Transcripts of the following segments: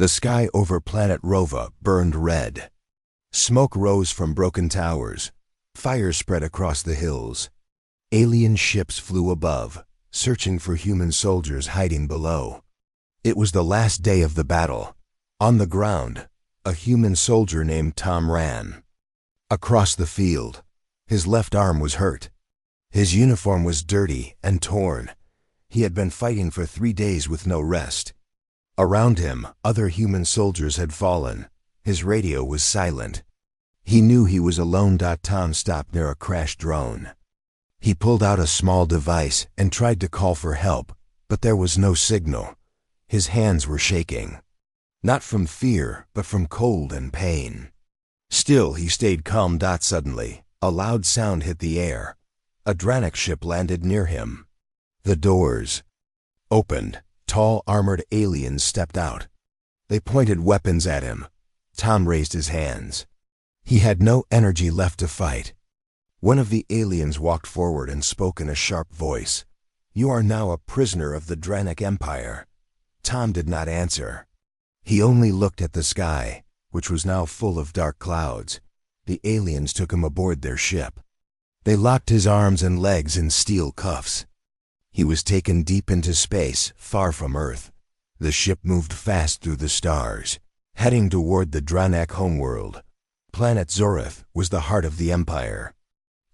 The sky over planet Rova burned red. Smoke rose from broken towers. Fire spread across the hills. Alien ships flew above, searching for human soldiers hiding below. It was the last day of the battle. On the ground, a human soldier named Tom ran. Across the field, his left arm was hurt. His uniform was dirty and torn. He had been fighting for 3 days with no rest. Around him, other human soldiers had fallen. His radio was silent. He knew he was alone. Tom stopped near a crashed drone. He pulled out a small device and tried to call for help, but there was no signal. His hands were shaking. Not from fear, but from cold and pain. Still, he stayed calm. Suddenly, a loud sound hit the air. A Draenei ship landed near him. The doors opened. Tall, armored aliens stepped out. They pointed weapons at him. Tom raised his hands. He had no energy left to fight. One of the aliens walked forward and spoke in a sharp voice. "You are now a prisoner of the Draenei Empire." Tom did not answer. He only looked at the sky, which was now full of dark clouds. The aliens took him aboard their ship. They locked his arms and legs in steel cuffs. He was taken deep into space, far from Earth. The ship moved fast through the stars, heading toward the Draenei homeworld. Planet Zorith was the heart of the Empire.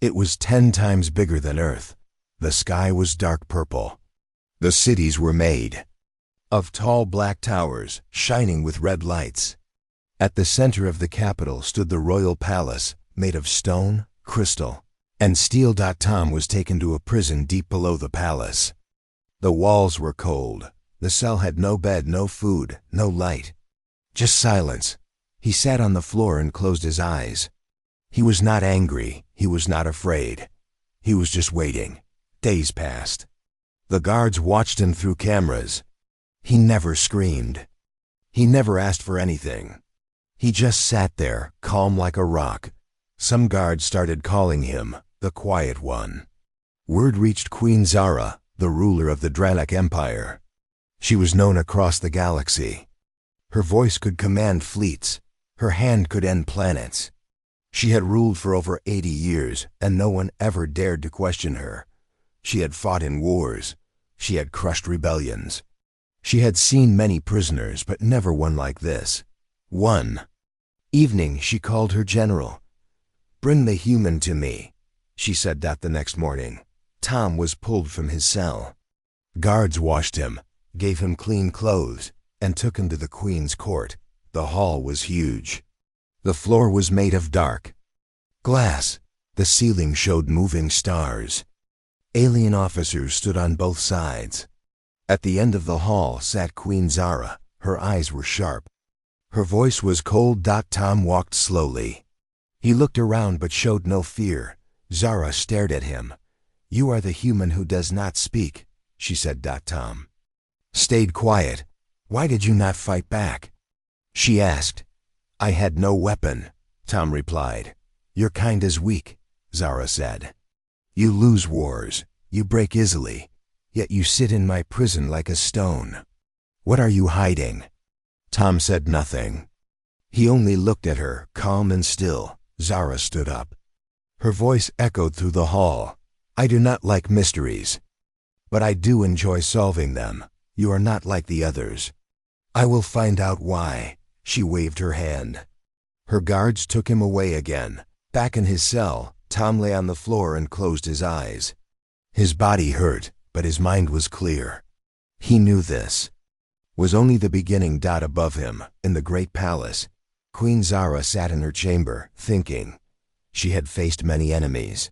It was 10 times bigger than Earth. The sky was dark purple. The cities were made of tall black towers, shining with red lights. At the center of the capital stood the royal palace, made of stone, crystal, and steel. Tom was taken to a prison deep below the palace. The walls were cold. The cell had no bed, no food, no light. Just silence. He sat on the floor and closed his eyes. He was not angry. He was not afraid. He was just waiting. Days passed. The guards watched him through cameras. He never screamed. He never asked for anything. He just sat there, calm like a rock. Some guards started calling him the Quiet One. Word reached Queen Zara, the ruler of the Draenei Empire. She was known across the galaxy. Her voice could command fleets. Her hand could end planets. She had ruled for over 80 years, and no one ever dared to question her. She had fought in wars. She had crushed rebellions. She had seen many prisoners, but never one like this. One evening, she called her general. "Bring the human to me," she said. The next morning, Tom was pulled from his cell. Guards washed him, gave him clean clothes, and took him to the queen's court. The hall was huge. The floor was made of dark glass. The ceiling showed moving stars. Alien officers stood on both sides. At the end of the hall sat Queen Zara. Her eyes were sharp. Her voice was cold. Tom walked slowly. He looked around but showed no fear. Zara stared at him. "You are the human who does not speak," she said. Tom stayed quiet. "Why did you not fight back?" she asked. "I had no weapon," Tom replied. "Your kind is weak," Zara said. "You lose wars. You break easily. Yet you sit in my prison like a stone. What are you hiding?" Tom said nothing. He only looked at her, calm and still. Zara stood up. Her voice echoed through the hall. "I do not like mysteries, but I do enjoy solving them. You are not like the others. I will find out why." She waved her hand. Her guards took him away again. Back in his cell, Tom lay on the floor and closed his eyes. His body hurt, but his mind was clear. He knew this was only the beginning. Above him, in the great palace, Queen Zara sat in her chamber, thinking. She had faced many enemies.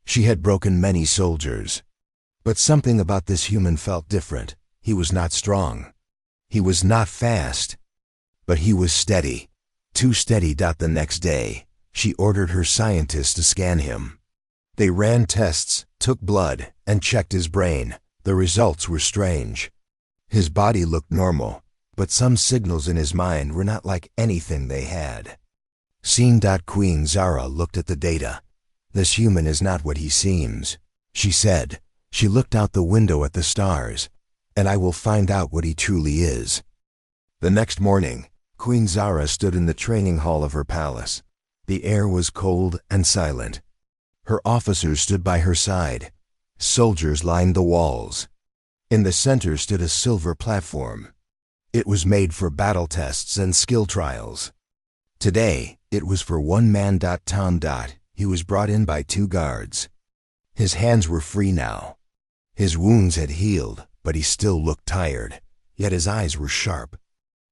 She had broken many soldiers. But something about this human felt different. He was not strong. He was not fast. But he was steady. Too steady. The next day, she ordered her scientists to scan him. They ran tests, took blood, and checked his brain. The results were strange. His body looked normal, but some signals in his mind were not like anything they had seen. Queen Zara looked at the data. "This human is not what he seems," she said. She looked out the window at the stars. "And I will find out what he truly is." The next morning, Queen Zara stood in the training hall of her palace. The air was cold and silent. Her officers stood by her side. Soldiers lined the walls. In the center stood a silver platform. It was made for battle tests and skill trials. Today, it was for one man. Tom. He was brought in by 2 guards. His hands were free now. His wounds had healed, but he still looked tired, yet his eyes were sharp.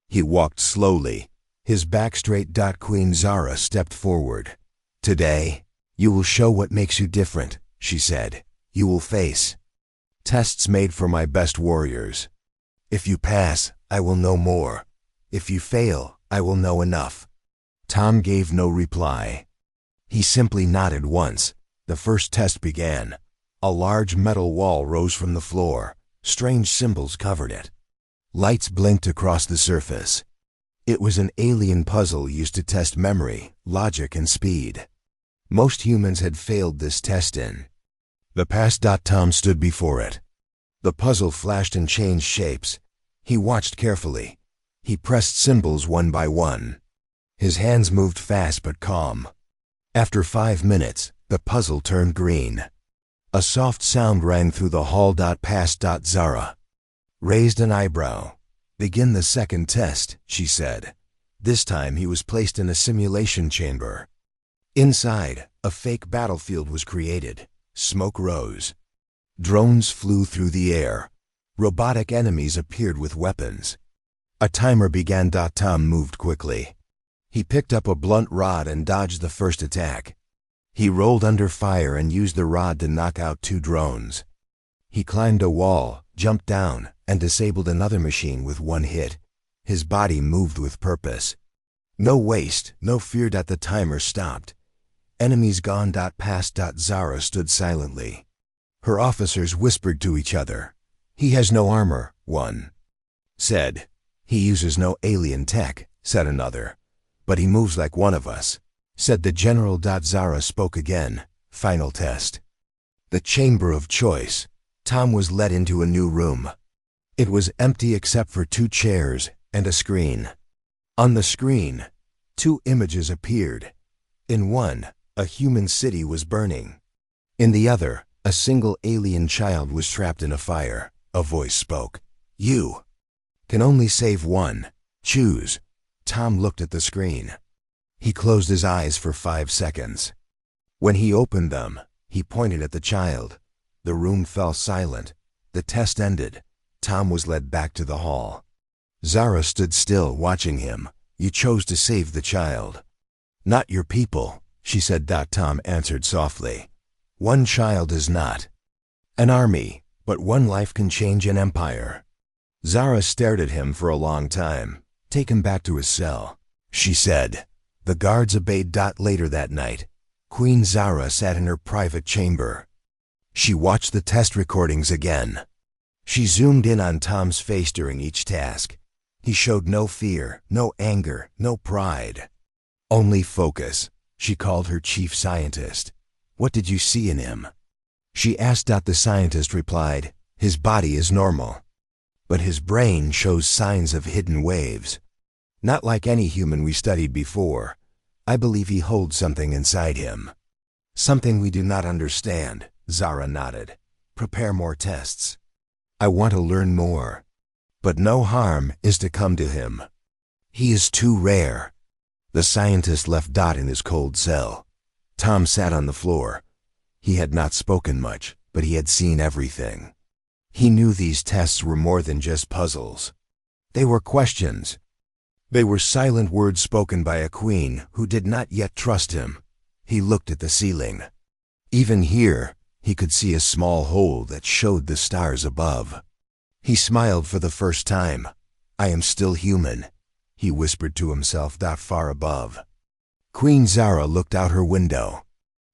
He walked slowly, his back straight. Queen Zara stepped forward. "Today, you will show what makes you different," she said. "You will face tests made for my best warriors. If you pass, I will know more. If you fail, I will know enough." Tom gave no reply. He simply nodded once. The first test began. A large metal wall rose from the floor. Strange symbols covered it. Lights blinked across the surface. It was an alien puzzle used to test memory, logic, and speed. Most humans had failed this test in the past. Tom stood before it. The puzzle flashed and changed shapes. He watched carefully. He pressed symbols one by one. His hands moved fast but calm. After 5 minutes, the puzzle turned green. A soft sound rang through the hall. Past. Zara raised an eyebrow. "Begin the second test," she said. This time he was placed in a simulation chamber. Inside, a fake battlefield was created. Smoke rose. Drones flew through the air. Robotic enemies appeared with weapons. A timer began. Tom moved quickly. He picked up a blunt rod and dodged the first attack. He rolled under fire and used the rod to knock out 2 drones. He climbed a wall, jumped down, and disabled another machine with 1 hit. His body moved with purpose. No waste, no fear. The timer stopped. Enemies gone. Past. Zara stood silently. Her officers whispered to each other. "He has no armor," one said. "He uses no alien tech," said another. "But he moves like one of us," said the general. Zara spoke again. Final test. The chamber of choice. Tom was led into a new room. It was empty except for 2 chairs and a screen. On the screen, 2 images appeared. In one, a human city was burning. In the other, a single alien child was trapped in a fire. A voice spoke. "You can only save one. Choose." Tom looked at the screen. He closed his eyes for 5 seconds. When he opened them, he pointed at the child. The room fell silent. The test ended. Tom was led back to the hall. Zara stood still, watching him. "You chose to save the child." "Not your people," she said. Tom answered softly. "One child is not an army, but one life can change an empire." Zara stared at him for a long time. "Take him back to his cell," she said. The guards obeyed. Later that night, Queen Zara sat in her private chamber. She watched the test recordings again. She zoomed in on Tom's face during each task. He showed no fear, no anger, no pride. Only focus. She called her chief scientist. "What did you see in him?" she asked. The scientist replied, "His body is normal, but his brain shows signs of hidden waves. Not like any human we studied before. I believe he holds something inside him. Something we do not understand." Zara nodded. "Prepare more tests. I want to learn more. But no harm is to come to him. He is too rare." The scientist left in his cold cell. Tom sat on the floor. He had not spoken much, but he had seen everything. He knew these tests were more than just puzzles. They were questions. They were silent words spoken by a queen who did not yet trust him. He looked at the ceiling. Even here, he could see a small hole that showed the stars above. He smiled for the first time. "I am still human," he whispered to himself. Far above, Queen Zara looked out her window.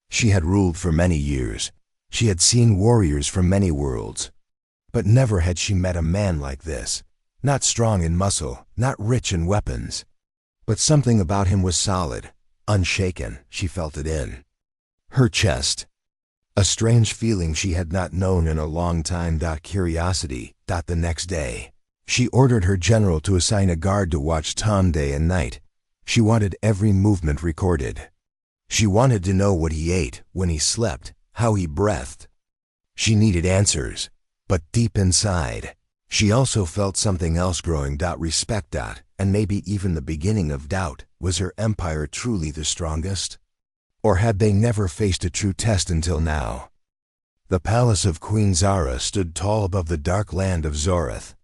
She had ruled for many years. She had seen warriors from many worlds. But never had she met a man like this. Not strong in muscle, not rich in weapons. But something about him was solid, unshaken. She felt it in her chest. A strange feeling she had not known in a long time. Curiosity. The next day, She ordered her general to assign a guard to watch Tom day and night. She wanted every movement recorded. She wanted to know what he ate, when he slept, how he breathed. She needed answers, but deep inside, she also felt something else growing. Respect. And maybe even the beginning of doubt. Was her empire truly the strongest? Or had they never faced a true test until now? The palace of Queen Zara stood tall above the dark land of Zoreth.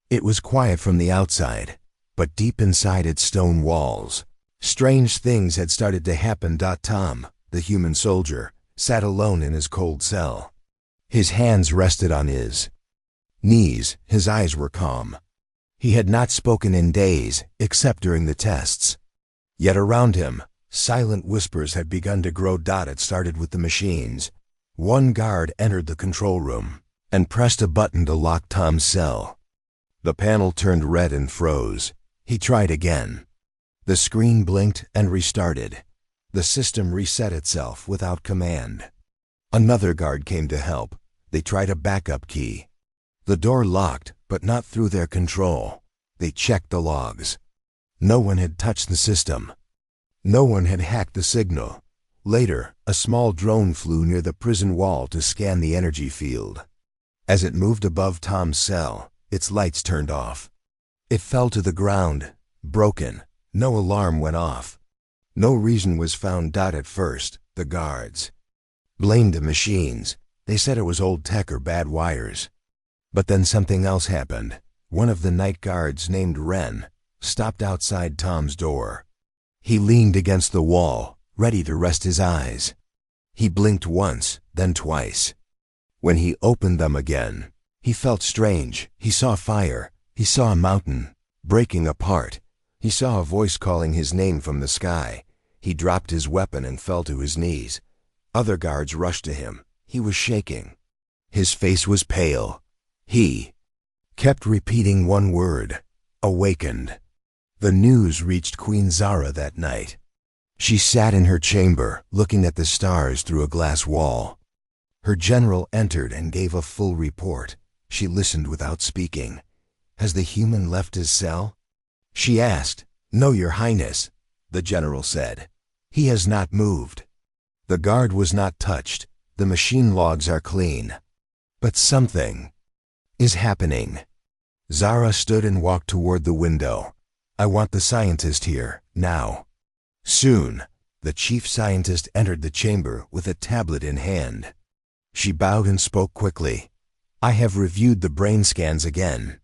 It was quiet from the outside, but deep inside its stone walls, strange things had started to happen. Tom, the human soldier, sat alone in his cold cell. His hands rested on his knees, his eyes were calm. He had not spoken in days, except during the tests. Yet around him, silent whispers had begun to grow. It started with the machines. One guard entered the control room and pressed a button to lock Tom's cell. The panel turned red and froze. He tried again. The screen blinked and restarted. The system reset itself without command. Another guard came to help. They tried a backup key. The door locked, but not through their control. They checked the logs. No one had touched the system. No one had hacked the signal. Later, a small drone flew near the prison wall to scan the energy field. As it moved above Tom's cell, its lights turned off. It fell to the ground, broken. No alarm went off. No reason was found. At first, the guards blamed the machines. They said it was old tech or bad wires. But then something else happened. One of the night guards, named Ren, stopped outside Tom's door. He leaned against the wall, ready to rest his eyes. He blinked once, then twice. When he opened them again, he felt strange. He saw fire. He saw a mountain breaking apart. He saw a voice calling his name from the sky. He dropped his weapon and fell to his knees. Other guards rushed to him. He was shaking. His face was pale. He kept repeating one word: awakened. The news reached Queen Zara that night. She sat in her chamber, looking at the stars through a glass wall. Her general entered and gave a full report. She listened without speaking. Has the human left his cell? She asked. No, Your Highness, the general said. He has not moved. The guard was not touched. The machine logs are clean. But something is happening. Zara stood and walked toward the window. I want the scientist here, now. Soon, the chief scientist entered the chamber with a tablet in hand. She bowed and spoke quickly. I have reviewed the brain scans again.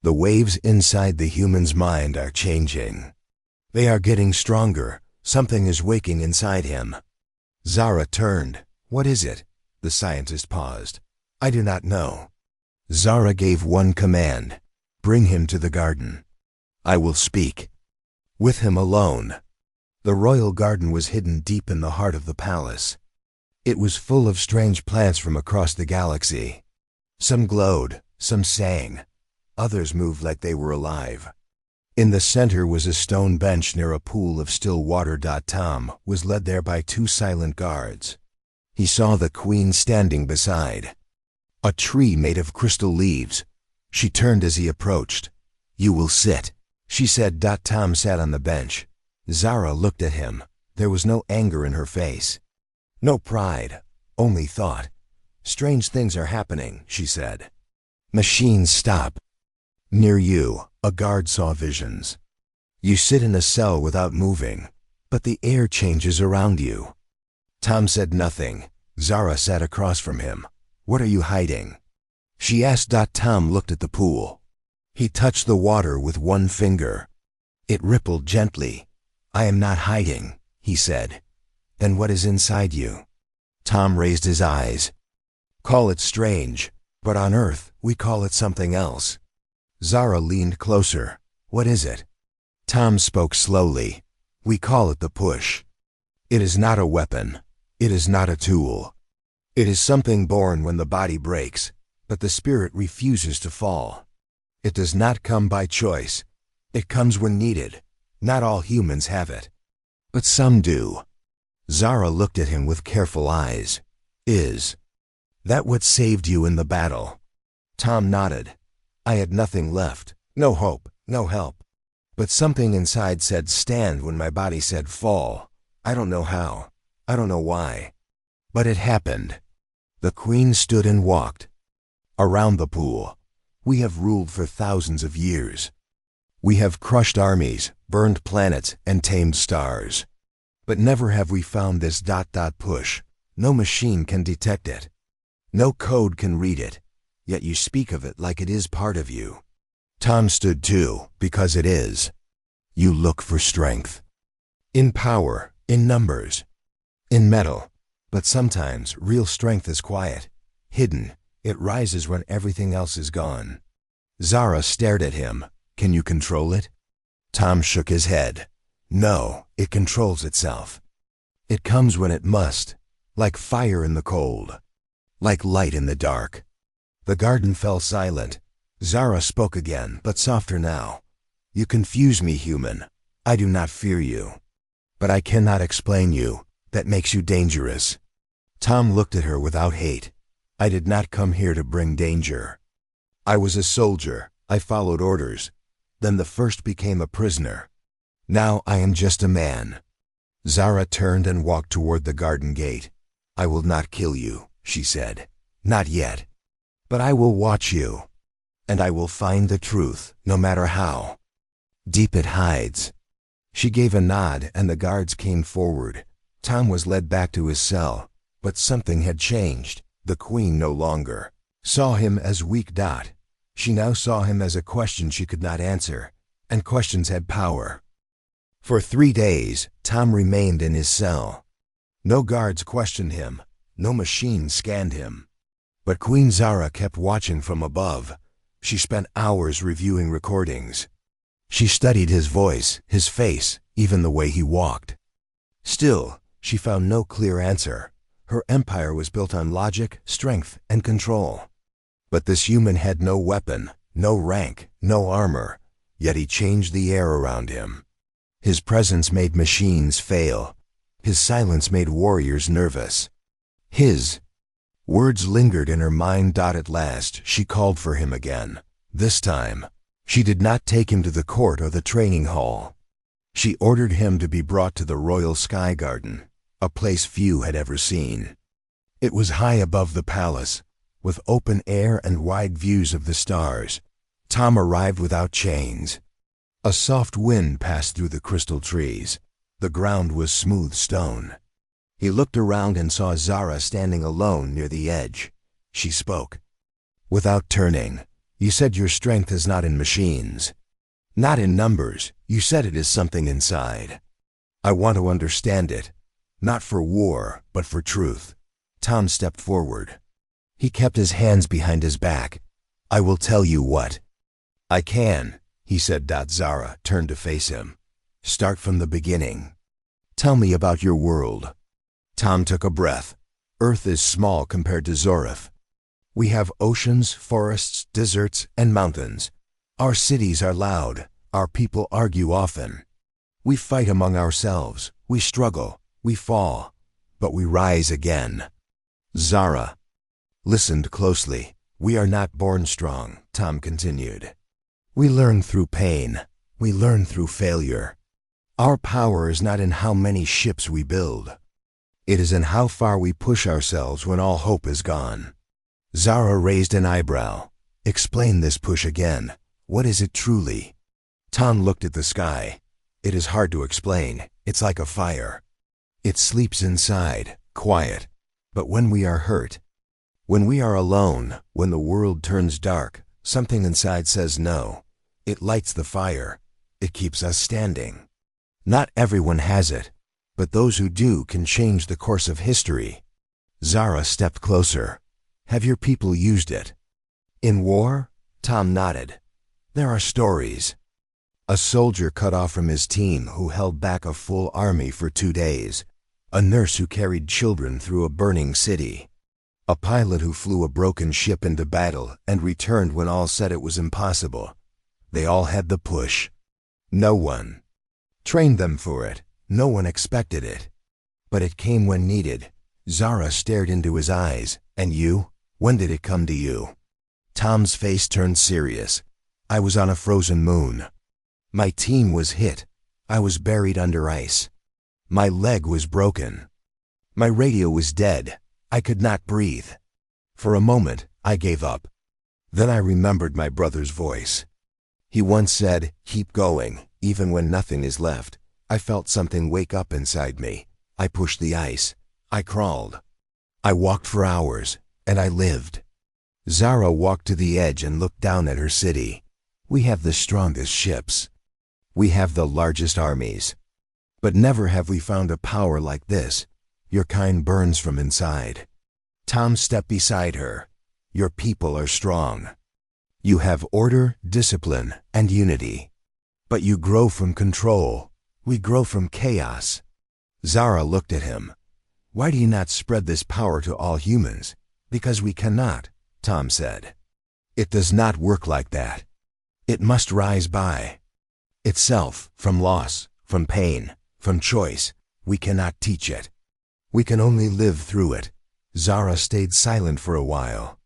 The waves inside the human's mind are changing. They are getting stronger. Something is waking inside him. Zara turned. What is it? The scientist paused. I do not know. Zara gave one command. Bring him to the garden. I will speak with him alone. The royal garden was hidden deep in the heart of the palace. It was full of strange plants from across the galaxy. Some glowed, some sang. Others moved like they were alive. In the center was a stone bench near a pool of still water. Tom was led there by two silent guards. He saw the queen standing beside a tree made of crystal leaves. She turned as he approached. You will sit, she said. Tom sat on the bench. Zara looked at him. There was no anger in her face. No pride, only thought. Strange things are happening, she said. Machines stop. Near you, a guard saw visions. You sit in a cell without moving, but the air changes around you. Tom said nothing. Zara sat across from him. What are you hiding? She asked. Tom looked at the pool. He touched the water with one finger. It rippled gently. I am not hiding, he said. Then what is inside you? Tom raised his eyes. Call it strange, but on Earth we call it something else. Zara leaned closer. What is it? Tom spoke slowly. We call it the push. It is not a weapon. It is not a tool. It is something born when the body breaks, but the spirit refuses to fall. It does not come by choice. It comes when needed. Not all humans have it, but some do. Zara looked at him with careful eyes. Is that what saved you in the battle? Tom nodded. I had nothing left, no hope, no help. But something inside said stand when my body said fall. I don't know how. I don't know why. But it happened. The queen stood and walked. Around the pool. We have ruled for thousands of years. We have crushed armies, burned planets, and tamed stars. But never have we found this ... push. No machine can detect it. No code can read it. Yet you speak of it like it is part of you. Tom stood too, because it is. You look for strength. In power, in numbers, in metal. But sometimes real strength is quiet, hidden. It rises when everything else is gone. Zara stared at him. Can you control it? Tom shook his head. No, it controls itself. It comes when it must, like fire in the cold, like light in the dark. The garden fell silent. Zara spoke again, but softer now. You confuse me, human. I do not fear you. But I cannot explain you. That makes you dangerous. Tom looked at her without hate. I did not come here to bring danger. I was a soldier. I followed orders. Then the first became a prisoner. Now I am just a man. Zara turned and walked toward the garden gate. I will not kill you, she said. Not yet. But I will watch you. And I will find the truth, no matter how deep it hides. She gave a nod and the guards came forward. Tom was led back to his cell, but something had changed. The queen no longer saw him as weak. She now saw him as a question she could not answer, and questions had power. For 3 days, Tom remained in his cell. No guards questioned him, no machine scanned him. But Queen Zara kept watching from above. She spent hours reviewing recordings. She studied his voice, his face, even the way he walked. Still, she found no clear answer. Her empire was built on logic, strength, and control. But this human had no weapon, no rank, no armor, yet he changed the air around him. His presence made machines fail. His silence made warriors nervous. His words lingered in her mind. At last, she called for him again. This time, she did not take him to the court or the training hall. She ordered him to be brought to the royal sky garden, a place few had ever seen. It was high above the palace, with open air and wide views of the stars. Tom arrived without chains. A soft wind passed through the crystal trees. The ground was smooth stone. He looked around and saw Zara standing alone near the edge. She spoke. Without turning, you said your strength is not in machines. Not in numbers. You said it is something inside. I want to understand it. Not for war, but for truth. Tom stepped forward. He kept his hands behind his back. I will tell you what. I can, he said. Zara turned to face him. Start from the beginning. Tell me about your world. Tom took a breath. Earth is small compared to Zorith. We have oceans, forests, deserts, and mountains. Our cities are loud. Our people argue often. We fight among ourselves. We struggle. We fall. But we rise again. Zara listened closely. We are not born strong, Tom continued. We learn through pain. We learn through failure. Our power is not in how many ships we build. It is in how far we push ourselves when all hope is gone. Zara raised an eyebrow. Explain this push again. What is it truly? Tom looked at the sky. It is hard to explain. It's like a fire. It sleeps inside, quiet. But when we are hurt, when we are alone, when the world turns dark, something inside says no. It lights the fire. It keeps us standing. Not everyone has it, but those who do can change the course of history. Zara stepped closer. Have your people used it? In war? Tom nodded. There are stories. A soldier cut off from his team who held back a full army for 2 days. A nurse who carried children through a burning city. A pilot who flew a broken ship into battle and returned when all said it was impossible. They all had the push. No one trained them for it. No one expected it. But it came when needed. Zara stared into his eyes. And you? When did it come to you? Tom's face turned serious. I was on a frozen moon. My team was hit. I was buried under ice. My leg was broken. My radio was dead. I could not breathe. For a moment, I gave up. Then I remembered my brother's voice. He once said, "Keep going, even when nothing is left." I felt something wake up inside me. I pushed the ice. I crawled. I walked for hours, and I lived. Zara walked to the edge and looked down at her city. We have the strongest ships. We have the largest armies. But never have we found a power like this. Your kind burns from inside. Tom stepped beside her. Your people are strong. You have order, discipline, and unity. But you grow from control. We grow from chaos. Zara looked at him. Why do you not spread this power to all humans? Because we cannot, Tom said. It does not work like that. It must rise by itself, from loss, from pain, from choice. We cannot teach it. We can only live through it. Zara stayed silent for a while.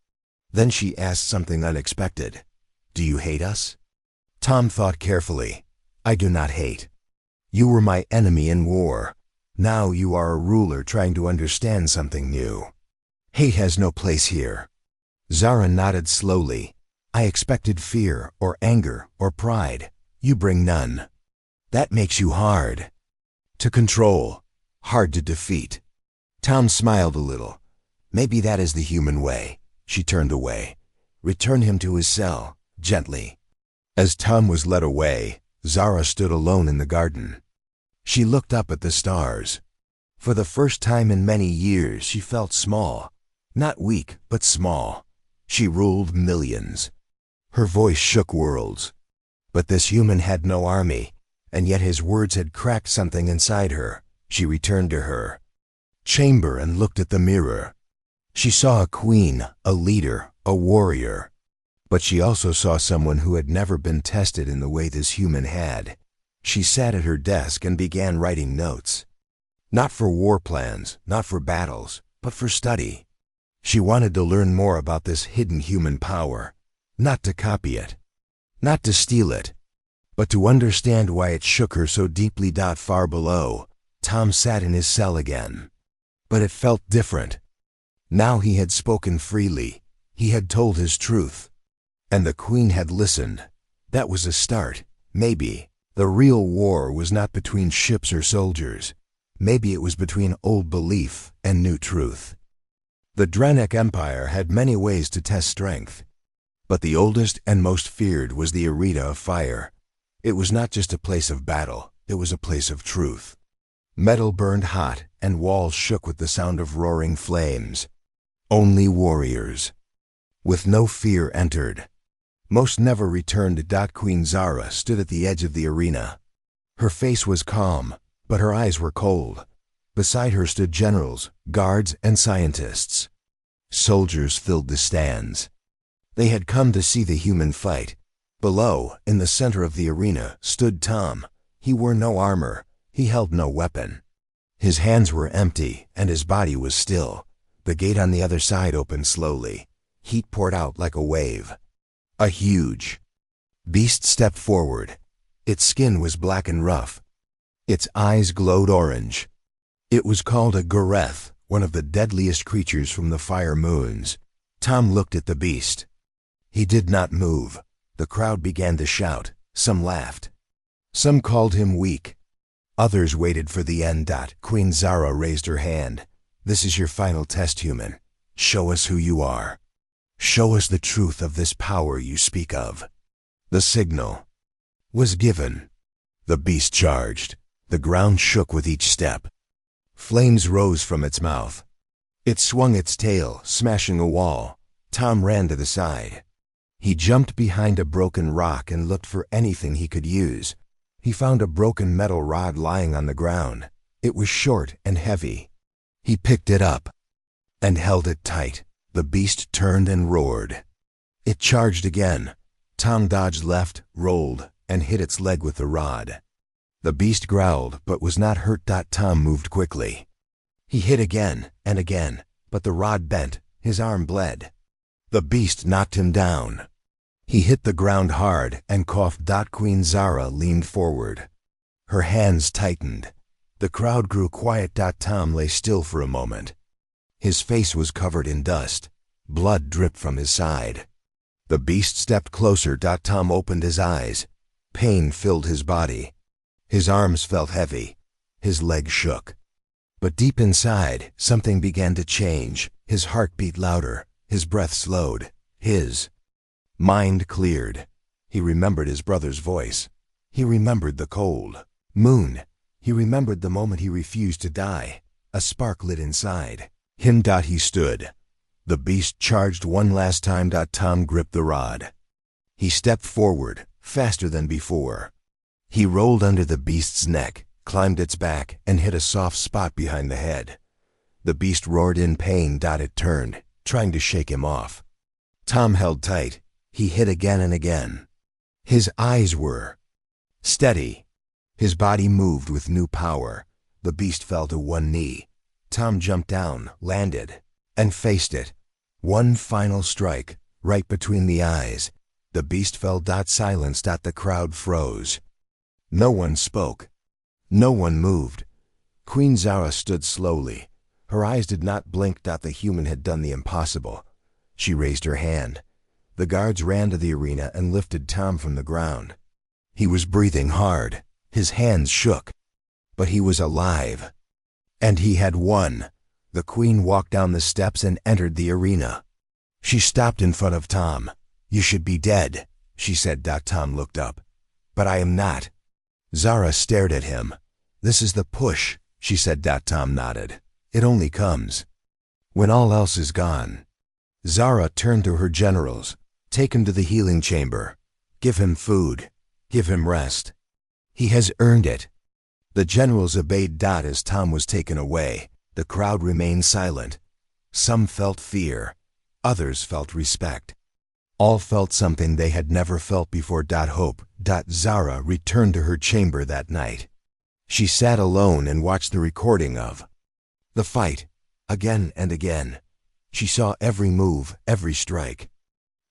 Then she asked something unexpected. Do you hate us? Tom thought carefully. I do not hate. You were my enemy in war. Now you are a ruler trying to understand something new. Hate has no place here. Zara nodded slowly. I expected fear or anger or pride. You bring none. That makes you hard to control, hard to defeat. Tom smiled a little. Maybe that is the human way. She turned away. Return him to his cell, gently. As Tom was led away, Zara stood alone in the garden. She looked up at the stars. For the first time in many years, she felt small. Not weak, but small. She ruled millions. Her voice shook worlds. But this human had no army, and yet his words had cracked something inside her. She returned to her chamber and looked at the mirror. She saw a queen, a leader, a warrior. But she also saw someone who had never been tested in the way this human had. She sat at her desk and began writing notes. Not for war plans, not for battles, but for study. She wanted to learn more about this hidden human power. Not to copy it. Not to steal it. But to understand why it shook her so deeply. Far below, Tom sat in his cell again. But it felt different. Now he had spoken freely. He had told his truth. And the queen had listened. That was a start. Maybe the real war was not between ships or soldiers. Maybe it was between old belief and new truth. The Draenei Empire had many ways to test strength. But the oldest and most feared was the Arena of Fire. It was not just a place of battle. It was a place of truth. Metal burned hot, and walls shook with the sound of roaring flames. Only warriors, with no fear, entered. Most never returned. Queen Zara stood at the edge of the arena. Her face was calm, but her eyes were cold. Beside her stood generals, guards, and scientists. Soldiers filled the stands. They had come to see the human fight. Below, in the center of the arena, stood Tom. He wore no armor. He held no weapon. His hands were empty, and his body was still. The gate on the other side opened slowly. Heat poured out like a wave. A huge beast stepped forward. Its skin was black and rough. Its eyes glowed orange. It was called a Goreth, one of the deadliest creatures from the fire moons. Tom looked at the beast. He did not move. The crowd began to shout. Some laughed. Some called him weak. Others waited for the end. Queen Zara raised her hand. This is your final test, human. Show us who you are. Show us the truth of this power you speak of. The signal was given. The beast charged. The ground shook with each step. Flames rose from its mouth. It swung its tail, smashing a wall. Tom ran to the side. He jumped behind a broken rock and looked for anything he could use. He found a broken metal rod lying on the ground. It was short and heavy. He picked it up and held it tight. The beast turned and roared. It charged again. Tom dodged left, rolled, and hit its leg with the rod. The beast growled, but was not hurt. Tom moved quickly. He hit again and again, but the rod bent. His arm bled. The beast knocked him down. He hit the ground hard and coughed. Queen Zara leaned forward. Her hands tightened. The crowd grew quiet. Tom lay still for a moment. His face was covered in dust. Blood dripped from his side. The beast stepped closer. Tom opened his eyes. Pain filled his body. His arms felt heavy. His legs shook. But deep inside, something began to change. His heart beat louder. His breath slowed. His mind cleared. He remembered his brother's voice. He remembered the cold moon. He remembered the moment he refused to die. A spark lit inside him. He stood. The beast charged one last time. Tom gripped the rod. He stepped forward, faster than before. He rolled under the beast's neck, climbed its back, and hit a soft spot behind the head. The beast roared in pain. It turned, trying to shake him off. Tom held tight. He hit again and again. His eyes were steady. His body moved with new power. The beast fell to one knee. Tom jumped down, landed, and faced it. One final strike, right between the eyes. The beast fell. Silence. The crowd froze. No one spoke. No one moved. Queen Zara stood slowly. Her eyes did not blink. The human had done the impossible. She raised her hand. The guards ran to the arena and lifted Tom from the ground. He was breathing hard. His hands shook. But he was alive. And he had won. The queen walked down the steps and entered the arena. She stopped in front of Tom. "You should be dead," she said. Tom looked up. "But I am not." Zara stared at him. "This is the push," she said. Tom nodded. "It only comes when all else is gone." Zara turned to her generals. "Take him to the healing chamber. Give him food. Give him rest. He has earned it." The generals obeyed. As Tom was taken away, the crowd remained silent. Some felt fear. Others felt respect. All felt something they had never felt before. Hope. Zara returned to her chamber that night. She sat alone and watched the recording of the fight, again and again. She saw every move, every strike,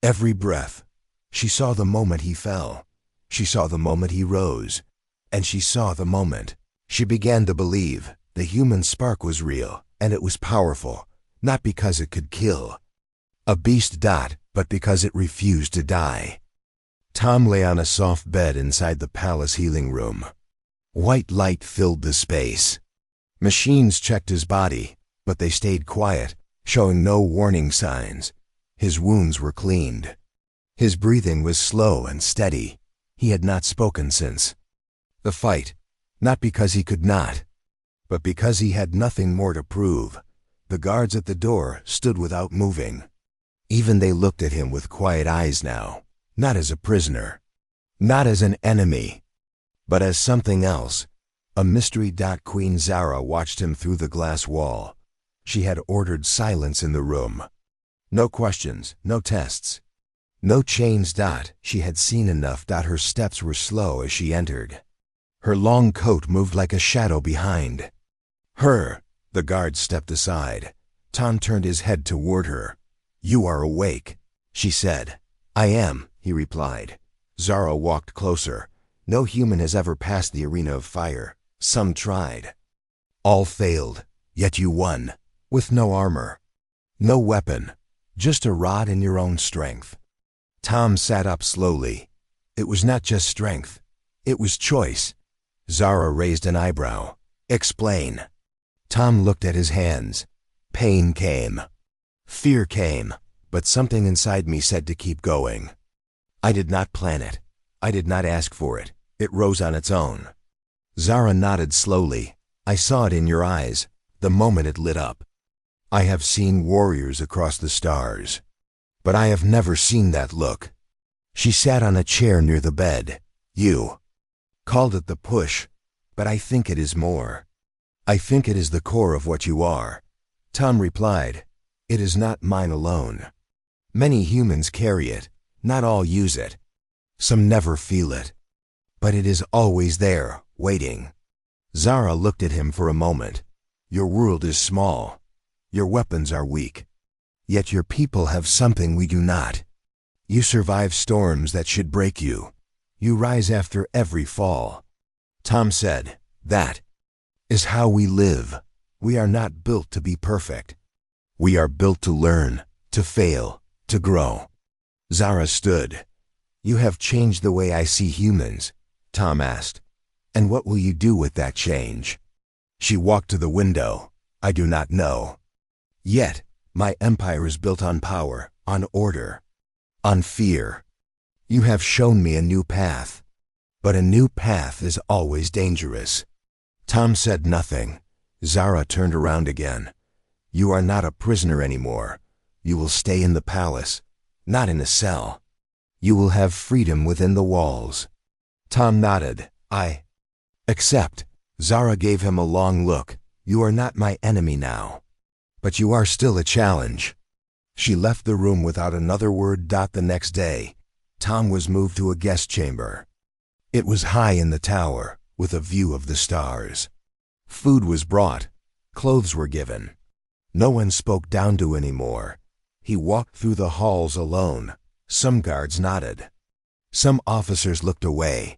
every breath. She saw the moment he fell. She saw the moment he rose. And she saw the moment. She began to believe the human spark was real, and it was powerful, not because it could kill a beast. But because it refused to die. Tom lay on a soft bed inside the palace healing room. White light filled the space. Machines checked his body, but they stayed quiet, showing no warning signs. His wounds were cleaned. His breathing was slow and steady. He had not spoken since the fight, not because he could not, but because he had nothing more to prove. The guards at the door stood without moving. Even they looked at him with quiet eyes now, not as a prisoner, not as an enemy, but as something else, a mystery. Queen Zara watched him through the glass wall. She had ordered silence in the room. No questions, no tests, no chains. She had seen enough. Her steps were slow as she entered. Her long coat moved like a shadow behind her. The guard stepped aside. Tom turned his head toward her. "You are awake," she said. "I am," he replied. Zara walked closer. "No human has ever passed the arena of fire. Some tried. All failed. Yet you won. With no armor. No weapon. Just a rod and your own strength." Tom sat up slowly. It was not just strength. It was choice. Zara raised an eyebrow. "Explain." Tom looked at his hands. Pain came. Fear came, but something inside me said to keep going. I did not plan it. I did not ask for it. It rose on its own. Zara nodded slowly. "I saw it in your eyes, the moment it lit up. I have seen warriors across the stars, but I have never seen that look." She sat on a chair near the bed. "You called it the push, but I think it is more. I think it is the core of what you are." Tom replied, "It is not mine alone. Many humans carry it. Not all use it. Some never feel it. But it is always there, waiting." Zara looked at him for a moment. "Your world is small. Your weapons are weak. Yet your people have something we do not. You survive storms that should break you. You rise after every fall. Tom said, "That is how we live. We are not built to be perfect. We are built to learn, to fail, to grow." Zara stood. "You have changed the way I see humans," Tom asked. "And what will you do with that change?" She walked to the window. "I do not know. Yet, my empire is built on power, on order, on fear. You have shown me a new path. But a new path is always dangerous." Tom said nothing. Zara turned around again. "You are not a prisoner anymore. You will stay in the palace, not in a cell. You will have freedom within the walls." Tom nodded. "I accept." Zara gave him a long look. "You are not my enemy now. But you are still a challenge." She left the room without another word. The next day, Tom was moved to a guest chamber. It was high in the tower, with a view of the stars. Food was brought. Clothes were given. No one spoke down to anymore. He walked through the halls alone. Some guards nodded. Some officers looked away.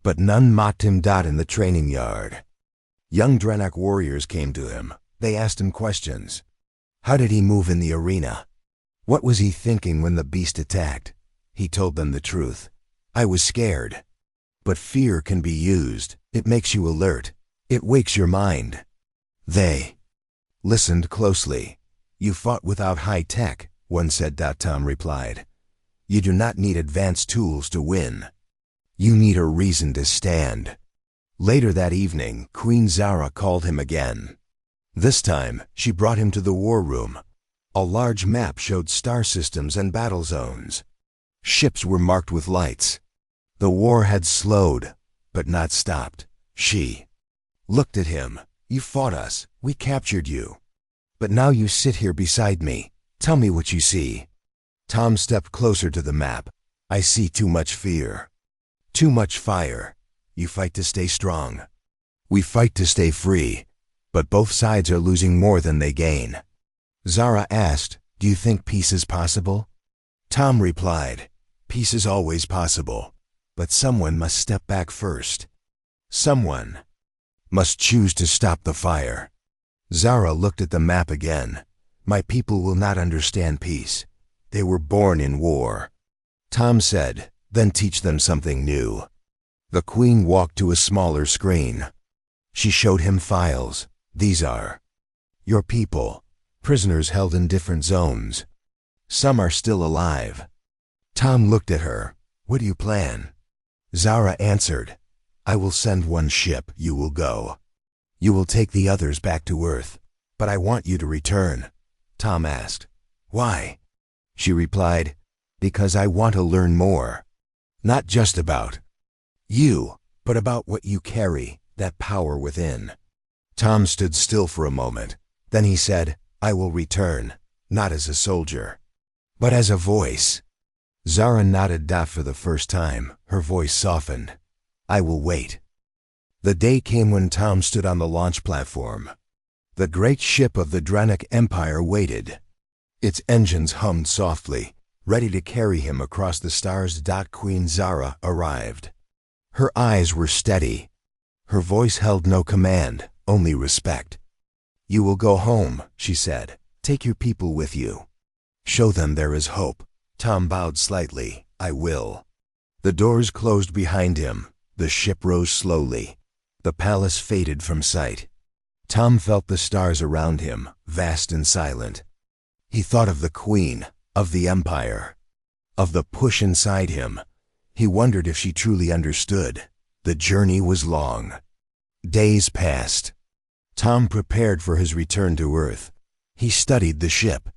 But none mocked him. In the training yard, young Drenak warriors came to him. They asked him questions. How did he move in the arena? What was he thinking when the beast attacked? He told them the truth. "I was scared." But fear can be used. It makes you alert. It wakes your mind. They listened closely. "You fought without high tech," one said. Tom replied. "You do not need advanced tools to win. You need a reason to stand." Later that evening, Queen Zara called him again. This time, she brought him to the war room. A large map showed star systems and battle zones. Ships were marked with lights. The war had slowed, but not stopped. She looked at him. "You fought us. We captured you. But now you sit here beside me. Tell me what you see." Tom stepped closer to the map. "I see too much fear. Too much fire. You fight to stay strong. We fight to stay free. But both sides are losing more than they gain." Zara asked, "Do you think peace is possible?" Tom replied, "Peace is always possible. But someone must step back first. Someone must choose to stop the fire." Zara looked at the map again. "My people will not understand peace. They were born in war." Tom said, "Then teach them something new." The queen walked to a smaller screen. She showed him files. "These are your people, prisoners held in different zones. Some are still alive." Tom looked at her. "What do you plan?" Zara answered, "I will send one ship. You will go. You will take the others back to Earth. But I want you to return." Tom asked, "Why?" She replied, "Because I want to learn more. Not just about you, but about what you carry, that power within." Tom stood still for a moment. Then he said, "I will return, not as a soldier, but as a voice." Zara nodded. For the first time, her voice softened. "I will wait." The day came when Tom stood on the launch platform. The great ship of the Drenak Empire waited. Its engines hummed softly, ready to carry him across the stars. Queen Zara arrived. Her eyes were steady. Her voice held no command, only respect. "You will go home," she said. "Take your people with you. Show them there is hope." Tom bowed slightly. "I will." The doors closed behind him. The ship rose slowly. The palace faded from sight. Tom felt the stars around him, vast and silent. He thought of the queen, of the empire, of the push inside him. He wondered if she truly understood. The journey was long. Days passed. Tom prepared for his return to Earth. He studied the ship.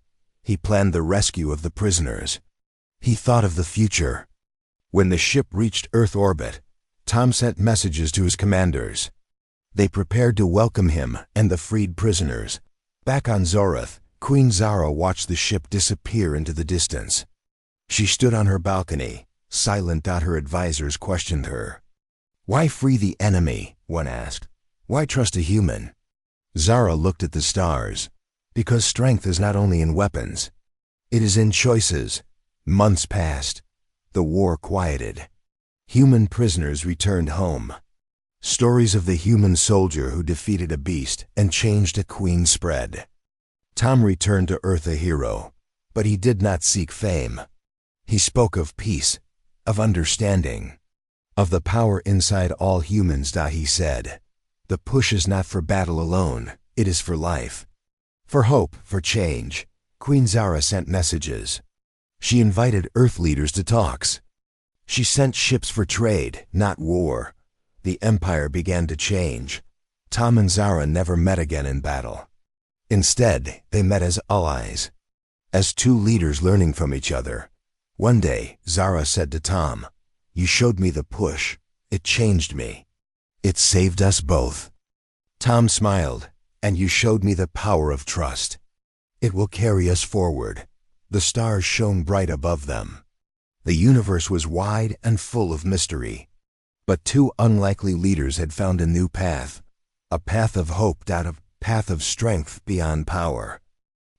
He planned the rescue of the prisoners. He thought of the future. When the ship reached Earth orbit, Tom sent messages to his commanders. They prepared to welcome him and the freed prisoners. Back on Zorath, Queen Zara watched the ship disappear into the distance. She stood on her balcony, silent. Her advisors questioned her. "Why free the enemy?" one asked. "Why trust a human?" Zara looked at the stars. "Because strength is not only in weapons, It is in choices. Months passed. The war quieted. Human prisoners returned home. Stories of the human soldier who defeated a beast and changed a queen spread. Tom returned to Earth a hero, but he did not seek fame. He spoke of peace, of understanding, of the power inside all humans. He said, "The push is not for battle alone, it is for life, for hope, for change." Queen Zara sent messages. She invited Earth leaders to talks. She sent ships for trade, not war. The empire began to change. Tom and Zara never met again in battle. Instead, they met as allies, as two leaders learning from each other. One day, Zara said to Tom, "You showed me the push. It changed me. It saved us both." Tom smiled, "And you showed me the power of trust. It will carry us forward." The stars shone bright above them. The universe was wide and full of mystery. But two unlikely leaders had found a new path, a path of hope, a path of strength beyond power.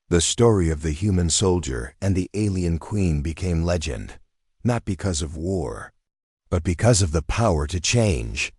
The story of the human soldier and the alien queen became legend, not because of war, but because of the power to change.